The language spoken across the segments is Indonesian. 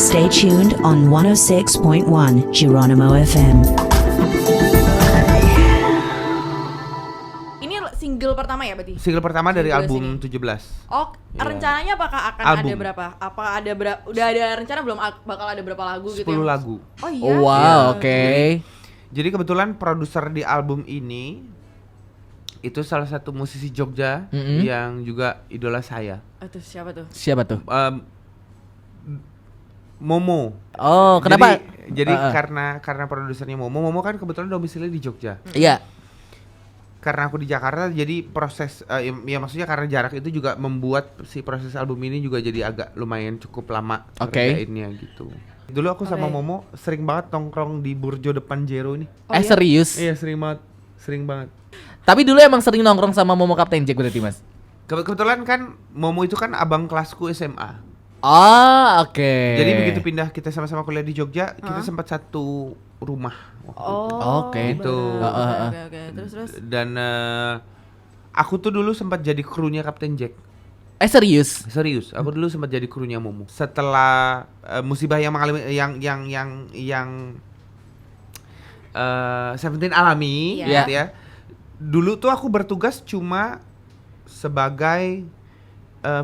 Stay tuned on 106.1 Geronimo FM. Ini single pertama ya berarti? Single pertama dari Single album sini. 17. Oh, Iya. rencananya apakah akan Album. ada berapa? Apa ada udah ada rencana belum bakal ada berapa lagu 10 gitu ya? lagu. Oh iya. Oh wow, oke. Jadi kebetulan produser di album ini itu salah satu musisi Jogja yang juga idola saya. Itu siapa tuh? Siapa tuh? Momo. Oh, kenapa? Jadi karena produsernya Momo kan kebetulan domisili di Jogja. Iya. Karena aku di Jakarta, jadi proses ya maksudnya karena jarak itu juga membuat si proses album ini juga jadi agak lumayan cukup lama ngerjainnya gitu. Dulu aku sama Momo sering banget nongkrong di Burjo depan Jero ini. Oh, iya? Serius? Iya sering banget. Tapi dulu emang sering nongkrong sama Momo Kapten Jack berarti, Mas? Kebetulan kan Momo itu kan abang kelasku SMA. Oh, oke. Jadi begitu pindah kita sama-sama kuliah di Jogja, kita sempat satu rumah. Oh. Oke. Gitu. Oke. Terus. Dan aku tuh dulu sempat jadi krunya Kapten Jack. Serius? Serius, aku dulu sempat jadi krunya Momo. Setelah musibah yang mengalami yang Seventeen alami, Iya. gitu ya. Dulu tuh aku bertugas cuma sebagai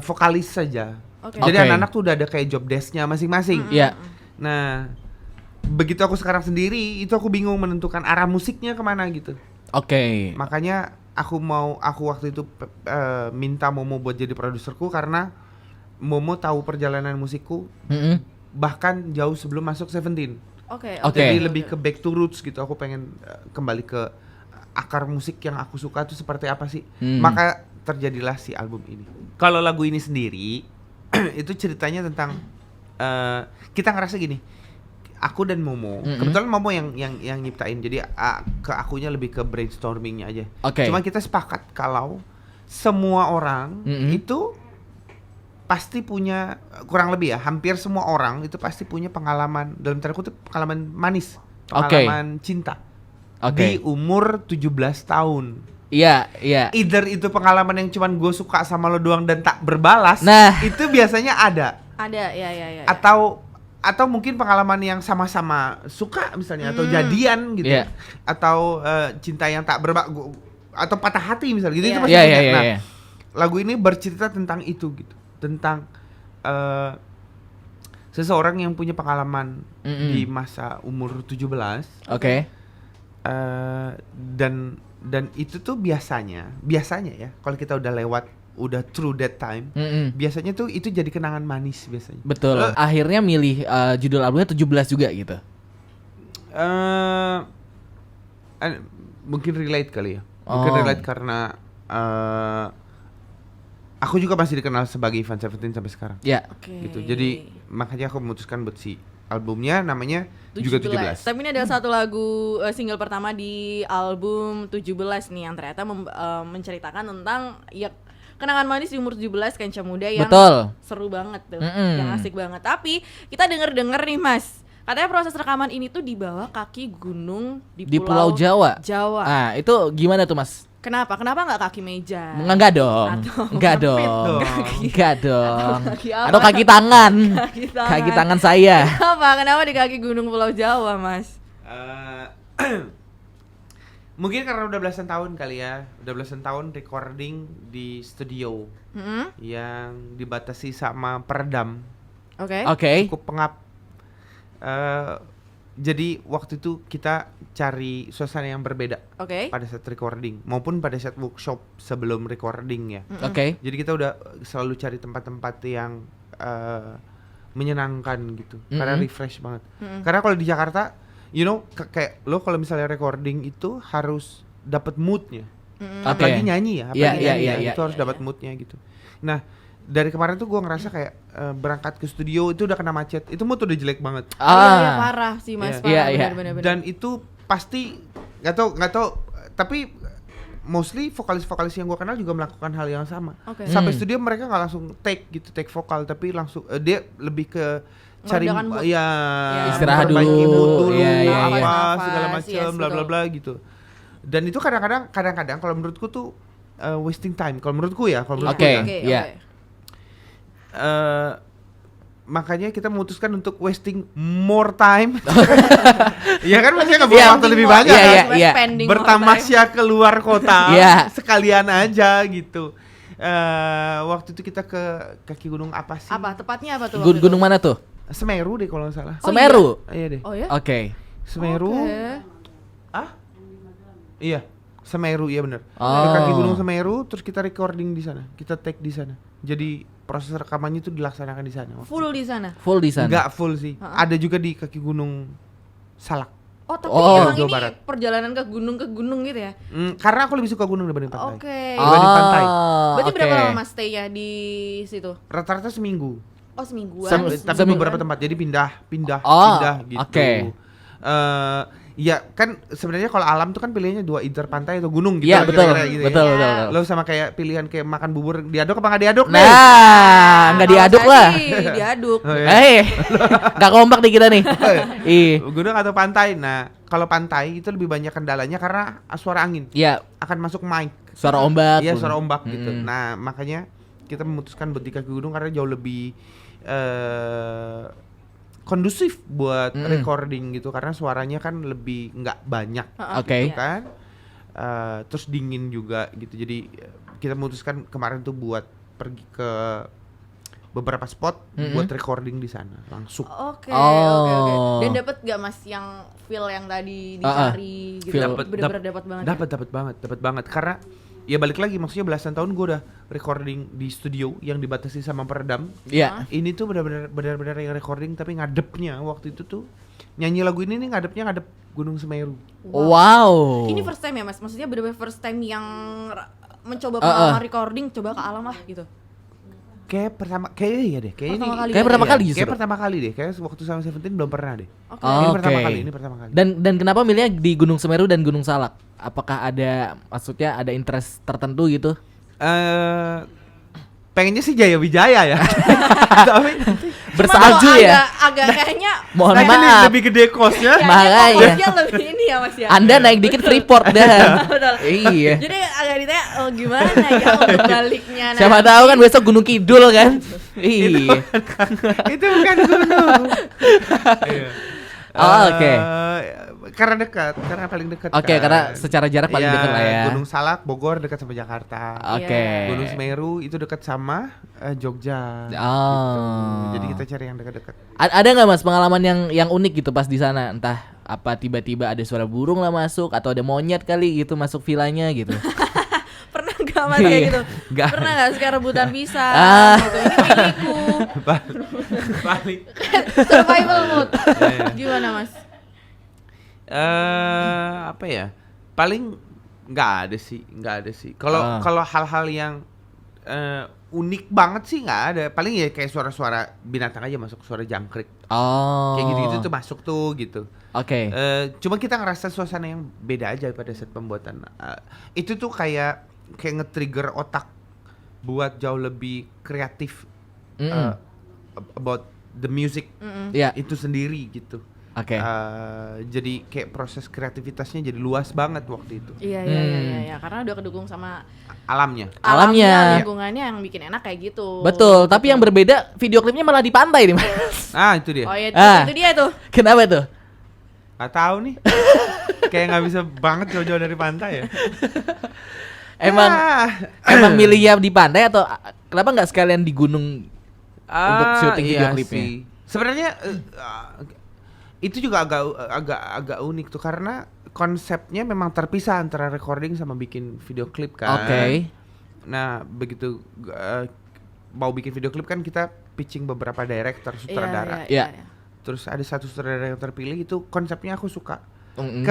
vokalis saja. Oke. Jadi Oke. anak-anak tuh udah ada kayak job desk-nya masing-masing. Iya. Nah, begitu aku sekarang sendiri, itu aku bingung menentukan arah musiknya kemana gitu. Oke. Makanya aku waktu itu minta Momo buat jadi produserku karena Momo tahu perjalanan musikku bahkan jauh sebelum masuk Seventeen. Oke. Jadi lebih ke back to roots gitu. Aku pengen kembali ke akar musik yang aku suka tuh seperti apa sih. Maka terjadilah si album ini. Kalau lagu ini sendiri itu ceritanya tentang kita ngerasa gini. Aku dan Momo, kebetulan Momo yang nyiptain, jadi ke akunya lebih ke brainstormingnya aja. Oke. Cuma kita sepakat kalau semua orang itu pasti punya, kurang lebih ya, hampir semua orang itu pasti punya pengalaman, dalam tanda kutip pengalaman manis, pengalaman cinta di umur 17 tahun. Iya. Either itu pengalaman yang cuman gue suka sama lo doang dan tak berbalas, Nah. itu biasanya ada. Ada, ya. Atau mungkin pengalaman yang sama-sama suka misalnya atau jadian gitu. Iya. Atau cinta yang tak atau patah hati misalnya gitu. Iya. Itu pasti Iya, punya. iya, Nah, iya. lagu ini bercerita tentang itu gitu. Tentang seseorang yang punya pengalaman di masa umur 17. Oke. Dan itu tuh biasanya ya kalau kita udah through that time, biasanya tuh itu jadi kenangan manis biasanya. Betul. Akhirnya milih judul albumnya 17 juga gitu. Mungkin relate kali ya. Mungkin Oh. relate karena aku juga masih dikenal sebagai Ivan Seventeen sampai sekarang. Ya. Oke. Gitu. Jadi makanya aku memutuskan buat si albumnya namanya juga 17. Tapi ini adalah satu lagu single pertama di album 17 nih yang ternyata menceritakan tentang ya kenangan manis di umur 17 Kenca Muda yang Betul. seru banget tuh, yang asik banget. Tapi kita denger nih Mas, katanya proses rekaman ini tuh di bawah kaki gunung di Pulau Jawa. Jawa. Ah, itu gimana tuh, Mas? Kenapa nggak kaki meja? Enggak dong. Atau Enggak ngepit dong. dong. Enggak dong. kaki apa? Atau kaki tangan. Kaki Kaki tangan saya. Kenapa di kaki gunung Pulau Jawa, Mas? Mungkin karena udah belasan tahun kali ya. Udah belasan tahun recording di studio yang dibatasi sama peredam. Oke. Oke. Cukup pengap. Jadi waktu itu kita cari suasana yang berbeda Oke. pada saat recording maupun pada saat workshop sebelum recording ya. Oke. Jadi kita udah selalu cari tempat-tempat yang menyenangkan gitu, karena refresh banget. Karena kalau di Jakarta, you know, kayak lo kalau misalnya recording itu harus dapat moodnya. Apalagi nyanyi ya, apalagi nyanyi ya, itu harus dapat moodnya gitu. Nah, dari kemarin tuh gue ngerasa kayak berangkat ke studio itu udah kena macet, itu mood udah jelek banget. Iya, parah sih Mas. Iya. Parah, bener-bener. Dan itu pasti nggak tahu, tapi mostly vokalis-vokalis yang gue kenal juga melakukan hal yang sama. Oke. Sampai studio mereka nggak langsung take vokal, tapi langsung dia lebih ke cari Meredakan mood. ya Istirahat memperbaiki dulu. mood dulu, Iya, iya, apa iya. segala Nafas, macam, yes, bla bla betul. bla gitu. Dan itu kadang-kadang kalau menurutku tuh wasting time. Kalau menurutku ya, kalau menurutku Oke. ya. Iya. makanya kita memutuskan untuk wasting more time. Ya kan maksudnya nggak buang waktu lebih banyak. Iya, kan? iya. Bertamasya keluar kota, Iya. sekalian aja gitu. Waktu itu kita ke kaki gunung apa sih? Apa tepatnya apa tuh? waktu itu? Gunung mana tuh? Semeru deh kalau nggak salah. Oh, Semeru. Iya deh. Oh ya? Oke. Semeru. Oke. Iya, Semeru, iya benar. Oh. Ke kaki gunung Semeru, terus kita recording di sana, kita take di sana. Jadi proses rekamannya itu dilaksanakan di sana. Full di sana. Full di sana. Enggak full sih, ada juga di kaki gunung Salak. Oh, tapi Oh, emang Jawa ini Barat. perjalanan ke gunung gitu ya? Karena aku lebih suka gunung dibanding pantai. Oke. Dibanding pantai. Berarti berapa oke. lama Mas stay-nya di situ? Rata-rata seminggu. Oh, semingguan. Tapi Seminggu. beberapa tempat, jadi pindah Oh, gitu. oke. Ya kan sebenarnya kalau alam tuh kan pilihannya dua, either pantai atau gunung gitu. Iya, lah, betul. kira-kira gitu ya. Betul, Iya. betul, betul. Lo sama kayak pilihan kayak makan bubur diaduk apa nggak diaduk deh? Nah, nggak Kalau diaduk saya lah. sih diaduk. Oh, iya. Nggak kompak nih kita nih. Ih, Gunung atau pantai. Nah, kalau pantai itu lebih banyak kendalanya karena suara angin ya akan masuk mic. suara ombak. Iya, suara ombak gitu. Mm-mm. Nah, makanya kita memutuskan buat di kaki gunung karena jauh lebih kondusif buat recording gitu karena suaranya kan lebih nggak banyak Oke. gitu kan. Terus dingin juga gitu. Jadi kita memutuskan kemarin tuh buat pergi ke beberapa spot buat recording di sana langsung. Oke, Oh. oke. Dan dapat gak Mas yang feel yang tadi dicari gitu? Feel. Bener-bener dapat banget. Ya? Dapat banget karena ya balik lagi maksudnya belasan tahun gue udah recording di studio yang dibatasi sama peredam. Iya. Ini tuh benar-benar yang recording tapi ngadepnya waktu itu tuh nyanyi lagu ini nih ngadep Gunung Semeru. Wow. Ini first time ya Mas? Maksudnya bener-bener first time yang mencoba pengalaman recording, coba ke alam lah gitu. Kayaknya iya deh. Pertama kali Kayak ya? pertama kali Kayak justru. pertama kali deh. Kayak waktu sama Seventeen belum pernah deh. Oke. Oh. Ini pertama Oke. kali. Ini pertama kali. Dan kenapa milihnya di Gunung Semeru dan Gunung Salak? Apakah ada maksudnya ada interest tertentu gitu? Pengennya sih Jaya Wijaya ya. Tapi Bersalju Cuma ya. Agak kayaknya Mohon kayaknya nih maaf. lebih gede kosnya. Makanya. fokusnya lebih ini ya Mas ya. Anda naik dikit Freeport dah. Betul. Iya. Jadi agak ditanya gimana ya untuk baliknya. Siapa tahu kan besok Gunung Kidul kan? Iya. Itu bukan gunung. Iya. Oh, oke. Karena dekat, karena paling dekat. Oke, karena secara jarak paling Iya, dekat lah ya. Gunung Salak, Bogor dekat sama Jakarta. Oke. Iya. Gunung Semeru itu dekat sama Jogja. Oh. Gitu. Jadi kita cari yang dekat-dekat. Ada nggak Mas pengalaman yang unik gitu pas di sana? Entah apa tiba-tiba ada suara burung lah masuk atau ada monyet kali gitu masuk villanya gitu. Pernah gak Mas kayak Iya. gitu? Nggak. Pernah gak suka rebutan pisang Ah. gitu? Ini milikku. Balik. Survival mode. Iya. Gimana Mas? Apa ya? Paling nggak ada sih. Kalau hal-hal yang unik banget sih nggak ada. Paling ya kayak suara-suara binatang aja masuk, suara jangkrik. Oh. Kayak gitu-gitu tuh masuk tuh gitu. Oke. Cuma kita ngerasa suasana yang beda aja pada saat pembuatan. Itu tuh kayak nge-trigger otak buat jauh lebih kreatif about the music Iya. itu sendiri gitu. Oke. Jadi kayak proses kreativitasnya jadi luas banget waktu itu. Iya, karena udah kedukung sama Alamnya. Alamnya. lingkungannya yang bikin enak kayak gitu. Betul, tapi yang berbeda video klipnya malah di pantai nih Mas. Itu dia. Oh iya, Ah. itu dia tuh. Kenapa tuh? Gak tahu nih. Kayak nggak bisa banget jauh-jauh dari pantai ya. Emang milihnya di pantai atau kenapa nggak sekalian di gunung untuk syuting video klipnya? Sih. Sebenarnya itu juga agak unik tuh karena konsepnya memang terpisah antara recording sama bikin video klip kan. Oke. Nah, begitu mau bikin video klip kan kita pitching beberapa director, sutradara. Iya. Terus ada satu sutradara yang terpilih itu konsepnya aku suka. Mm-mm.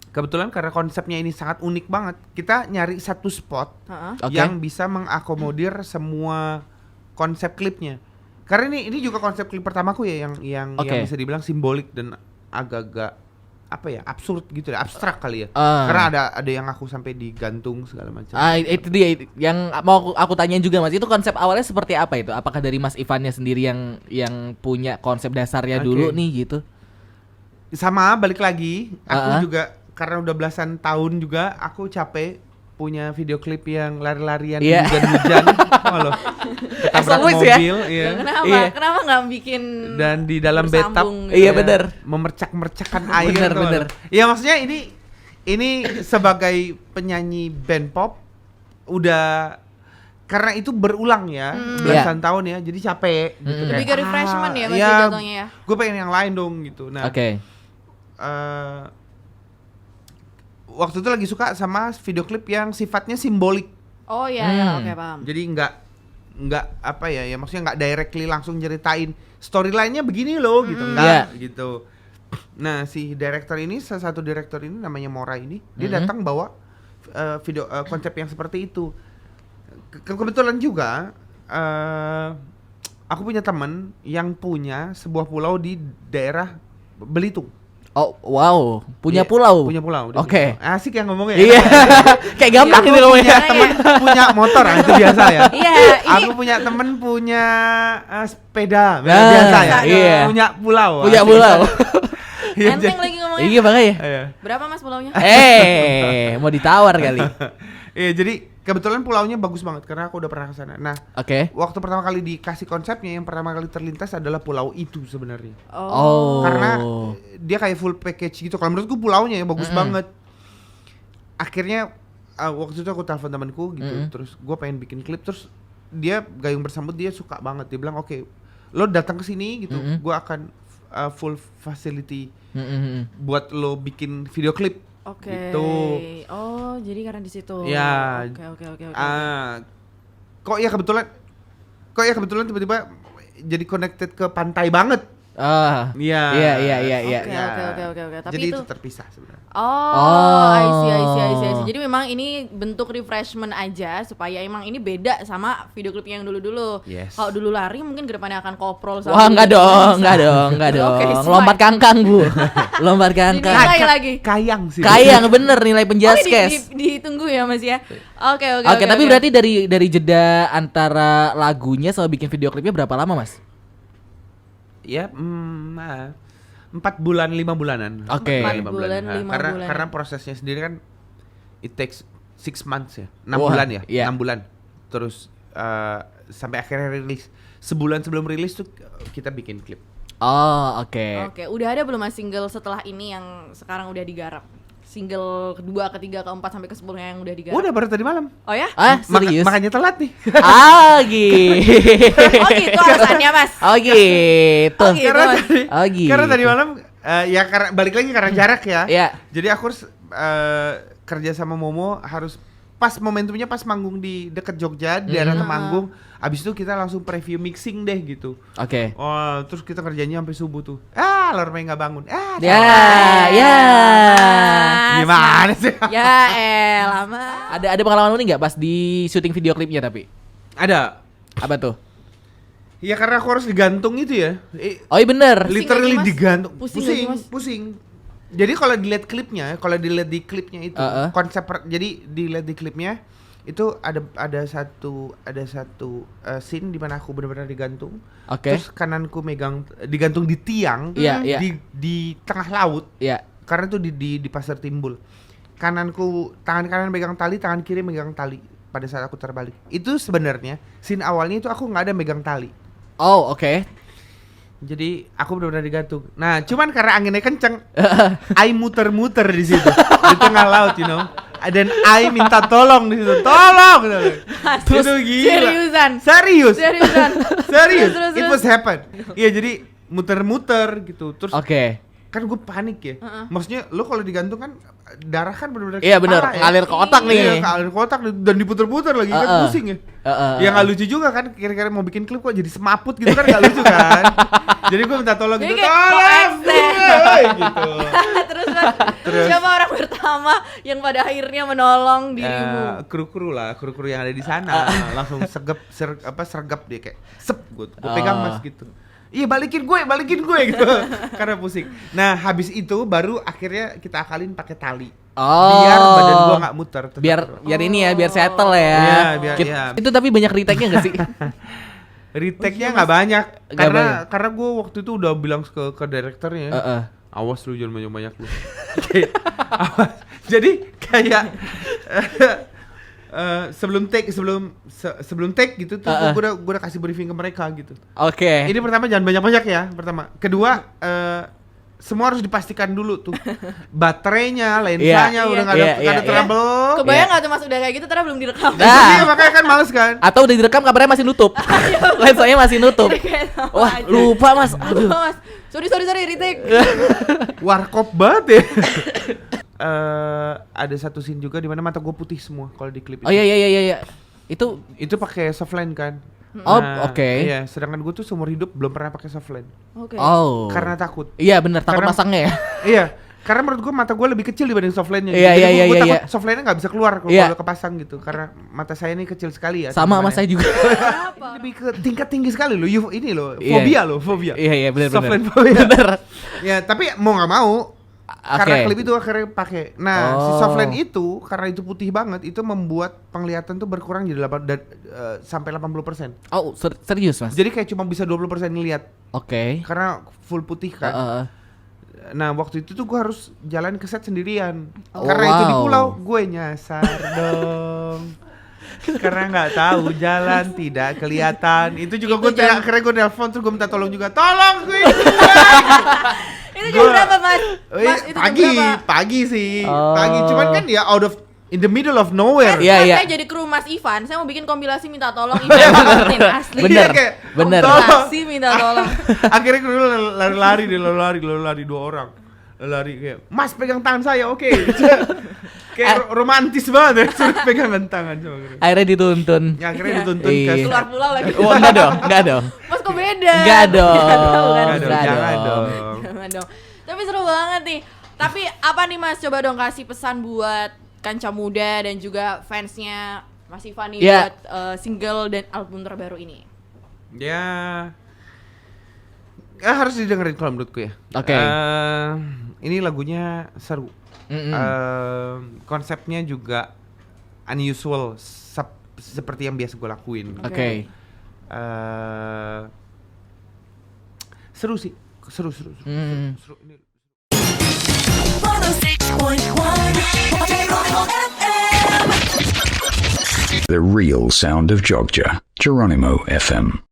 Kebetulan karena konsepnya ini sangat unik banget, kita nyari satu spot Heeh. Oke. yang bisa mengakomodir semua konsep klipnya. Karena ini juga konsep klip pertamaku ya yang Oke. bisa dibilang simbolik dan agak-agak apa ya, absurd gitu ya, abstrak kali ya. Ah. Karena ada yang aku sampai digantung segala macam. Itu dia yang mau aku tanyain juga Mas. Itu konsep awalnya seperti apa itu? Apakah dari Mas Ivannya sendiri yang punya konsep dasarnya dulu Oke. nih gitu? Sama balik lagi, aku Ah. juga karena udah belasan tahun juga aku capek punya video klip yang lari-larian Iya. di hujan-hujan, oh loh, ketabrak Always ya? mobil, iya. Kenapa? Iya. Kenapa nggak bikin Dan di dalam bathtub, bersambung gitu? Iya, bener. memercak-mercakkan air. Bener, tuh. bener. Ya maksudnya ini sebagai penyanyi band pop udah, karena itu berulang ya, belasan tahun ya, jadi capek gitu. Lebih ke refreshment ya Mas iya, jatuhnya ya. gue pengen yang lain dong gitu. Nah, Oke. waktu itu lagi suka sama video klip yang sifatnya simbolik. Oh iya, ya, oke paham. Jadi nggak apa ya, maksudnya nggak directly langsung ceritain storyline-nya begini loh gitu, enggak gitu. Nah, si director ini, salah satu director ini namanya Mora ini, dia datang bawa video konsep yang seperti itu. Kebetulan juga aku punya teman yang punya sebuah pulau di daerah Belitung. Oh, wow, punya Iya, pulau. Punya pulau. dia Oke. punya pulau. Asik ya ngomongnya. Iya. Kayak gampang Iya, gitu ngomongnya. punya Temen punya motor, itu biasa ya. Iya, ini Aku punya temen punya sepeda, Nah, biasa ya. iya. Punya pulau. Punya asik. pulau. Iya, enteng lagi ngomongnya. Iya, makanya. Iya. Berapa Mas pulaunya? Mau ditawar kali. Iya, jadi kebetulan pulaunya bagus banget karena aku udah pernah ke sana. Nah, Oke. waktu pertama kali dikasih konsepnya, yang pertama kali terlintas adalah pulau itu sebenarnya. Oh. Karena dia kayak full package gitu. Kalau menurutku pulaunya ya bagus banget. Akhirnya waktu itu aku telepon temanku gitu, terus gue pengen bikin klip, terus dia gayung bersambut, dia suka banget. Dia bilang, "Oke, lo datang ke sini gitu, gue akan full facility buat lo bikin video klip." Oke. Gitu. Oh, jadi karena di situ. Ya. Oke. Kok ya kebetulan tiba-tiba jadi connected ke pantai banget. Ah. Iya. Iya. Oke. Tapi Jadi itu itu terpisah sebenarnya. Oh, I see. Jadi memang ini bentuk refreshment aja supaya emang ini beda sama video klipnya yang dulu-dulu. Yes. Kalau dulu lari mungkin kedepannya akan koprol sama. Wah, enggak video dong, klip. enggak dong. Oke, smart. Lompat kangkang, Bu. Lompat kangkang. Dinilai lagi. Kayang sih. Kayang bener nilai Oh, penjaskes. ditunggu ya Mas ya. Oke. Oke, tapi berarti dari jeda antara lagunya sama bikin video klipnya berapa lama, Mas? Ya, 4 bulan 5 bulanan. Oke. 4 5 bulan, Nah, 5 karena bulan. karena prosesnya sendiri kan it takes 6 months ya. 6 Wah, bulan ya. iya. 6 bulan. Terus sampai akhirnya rilis. Sebulan sebelum rilis tuh kita bikin klip. Oh, oke. Oke, udah ada belum Mas single setelah ini yang sekarang udah digarap? Single kedua, ketiga, keempat sampai ke 10 yang udah digarap. Udah baru tadi malam. Oh ya? Ah, serius? Makanya telat nih. Ah, gitu. Oh gitu alasannya Mas. Oh, gitu. Oh, gitu, Mas. Oh, gitu. Karena tadi malam ya karena balik lagi karena jarak ya. Iya. Jadi aku harus kerja sama Momo, harus pas momentumnya pas manggung di deket Jogja di daerah Temanggung. Abis itu kita langsung preview mixing deh gitu. Oke. Oh, terus kita kerjanya sampai subuh tuh. Lorme nggak bangun. Ya. Gimana sih? Ya lama. Ada pengalaman unik nggak pas di syuting video klipnya tapi? Ada. Apa tuh? Ya karena aku harus digantung itu ya. Oh, iya bener. Pusing Literally nggak sih, Mas? digantung. Pusing nggak sih, Mas? Pusing. Jadi kalau dilihat klipnya, itu konsep jadi dilihat di klipnya itu ada satu scene di mana aku benar-benar digantung. Oke. Terus kananku digantung di tiang. Iya, iya. Di tengah laut. Ya. Karena itu di Pasir Timbul. Tangan kanan megang tali, tangan kiri megang tali pada saat aku terbalik. Itu sebenarnya scene awalnya itu aku nggak ada megang tali. Oh, oke. Jadi aku benar-benar digantung. Nah, cuman karena anginnya kenceng, I muter-muter di situ di tengah laut, you know. Dan I minta tolong di situ, tolong. Terus itu gila. Serius. Serius. Terus. It was happen. Iya, jadi muter-muter gitu. Terus Oke. kan gue panik ya. Maksudnya lo kalau digantung kan darah kan benar-benar Iya, bener. kepala ya. Ngalir ke otak nih. Iya, ngalir ke otak dan diputer-puter lagi kan pusing ya. Ya nggak lucu juga kan, kira-kira mau bikin klip kok jadi semaput gitu kan nggak lucu kan. Jadi gue minta tolong Jadi gitu, kayak tolong gue, gitu. Terus siapa orang pertama yang pada akhirnya menolong dirimu? Kru-kru yang ada di sana langsung sergap dia kayak sep gue pegang Mas gitu. Iya balikin gue gitu karena pusing. Nah habis itu baru akhirnya kita akalin pakai tali. Oh. Biar badan gua nggak muter. tetap Biar ini ya, biar settle ya. Iya, biar iya. Itu tapi banyak retake-nya enggak sih? Retake-nya nggak banyak Nggak banyak. karena gua waktu itu udah bilang ke direkturnya. Awas lu jangan banyak-banyak lu. Awas. Jadi kayak sebelum take gitu tuh gue udah kasih briefing ke mereka gitu. Oke. Ini pertama jangan banyak-banyak ya, pertama. Kedua semua harus dipastikan dulu tuh baterainya, lensanya udah nggak ada trouble. Kebayang nggak tuh Mas udah kayak gitu ternyata belum direkam. Iya makanya kan males kan. Atau udah direkam kameranya masih nutup. Lensanya masih nutup. Wah, lupa Mas. Aduh. Lupa Mas. Sorry retake. Warkop banget ya. Ada satu scene juga di mana mata gue putih semua kalau di klip itu. Oh iya. Itu pakai softline kan. Oh, oke. Iya, sedangkan gue tuh seumur hidup belum pernah pakai softline. Oke. Oh. Karena takut. Iya benar, takut Karena- masangnya ya. Iya, karena menurut gue mata gue lebih kecil dibanding softline-nya. Iya, Jadi iya, gue iya, takut iya. softline-nya nggak bisa keluar kalau Iya. udah kepasang gitu. Karena mata saya ini kecil sekali ya. Sama teman-teman saya ya. juga. Kenapa? Lebih ke tingkat tinggi sekali loh. Ini loh, Iya. fobia. Iya benar. Softline fobia. Benar. Ya, tapi mau nggak mau karena Oke. klip itu akhirnya pakai. Nah, si Oh. softline itu karena itu putih banget, itu membuat penglihatan tuh berkurang jadi sampai 80%. Oh, serius Mas. Jadi kayak cuma bisa 20% ngelihat Oke. karena full putih kan. Nah, waktu itu tuh gue harus jalan ke set sendirian. Oh, Karena itu di wow. pulau, gue nyasar dong. Karena nggak tahu jalan, tidak kelihatan. Itu juga gue teriak, akhirnya gue nelfon terus gue minta tolong juga. Tolong gue. Itu jam berapa Mas? Mas itu jam berapa? Pagi sih. Oh. Pagi. Cuman kan ya out of in the middle of nowhere. Iya, Mas, iya. saya jadi kru Mas Ivan, saya mau bikin kompilasi minta tolong Ivan bangunin asli. Bener. Iya, kayak, Bener. tolong. Kompilasi minta tolong. Akhirnya gue lari-lari 2 orang. Lari kayak, Mas pegang tangan saya, oke. Kayak romantis banget ya, suruh pegangan tangan sama gue. Akhirnya dituntun. Ya, akhirnya dituntun Iya. ke Keluar pulau lagi. Oh, enggak dong. Mas kok beda? Enggak dong. Nggak tahu kan? Jangan dong, Enggak jangan dong. dong. Jangan dong. Tapi seru banget nih. Tapi apa nih Mas, coba dong kasih pesan buat Kanca Muda dan juga fansnya Mas Ivan nih Iya. buat single dan album terbaru ini. Ya, harus didengerin kalau menurutku ya. Oke. Ini lagunya seru. Konsepnya juga unusual, seperti yang biasa gue lakuin. Oke. Seru sih, seru. Hmm. Seru. Ini 106.1 The real sound of Jogja. Geronimo FM.